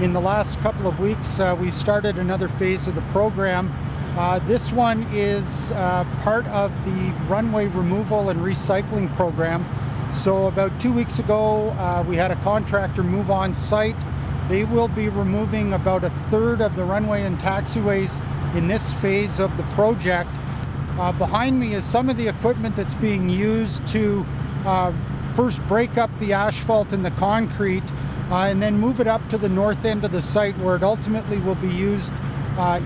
In the last couple of weeks, we started another phase of the program. This one is part of the runway removal and recycling program. So about 2 weeks ago, we had a contractor move on site. They will be removing about a third of the runway and taxiways in this phase of the project. Behind me is some of the equipment that's being used to first break up the asphalt and the concrete and then move it up to the north end of the site, where it ultimately will be used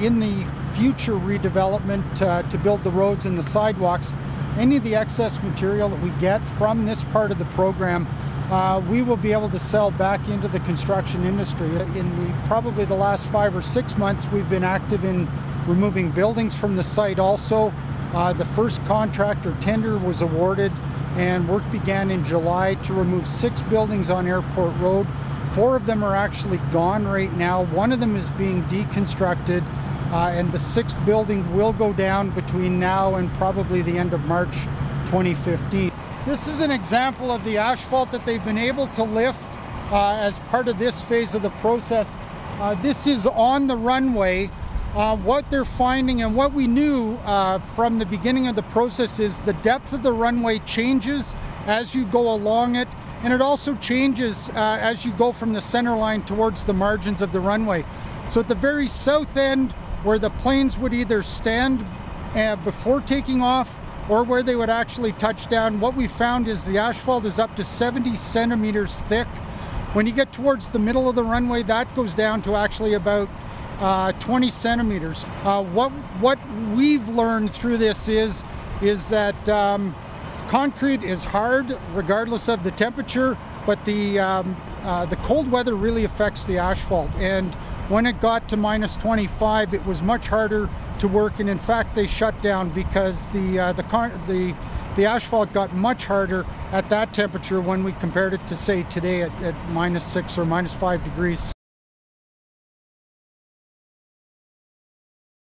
in the future redevelopment to build the roads and the sidewalks. Any of the excess material that we get from this part of the program, we will be able to sell back into the construction industry. In probably the last 5 or 6 months, we've been active in removing buildings from the site also. The first contractor tender was awarded and work began in July to remove 6 buildings on Airport Road. 4 of them are actually gone right now. 1 of them is being deconstructed, and the 6th building will go down between now and probably the end of March 2015. This is an example of the asphalt that they've been able to lift as part of this phase of the process. This is on the runway. What they're finding, and what we knew from the beginning of the process, is the depth of the runway changes as you go along it, and it also changes as you go from the center line towards the margins of the runway. So at the very south end, where the planes would either stand before taking off or where they would actually touch down, what we found is the asphalt is up to 70 centimeters thick. When you get towards the middle of the runway, that goes down to actually about 20 centimeters. What we've learned through this is that concrete is hard regardless of the temperature, but the cold weather really affects the asphalt. And when it got to minus 25, it was much harder to work, and in fact they shut down because the asphalt got much harder at that temperature when we compared it to, say, today at minus 6 or minus 5 degrees.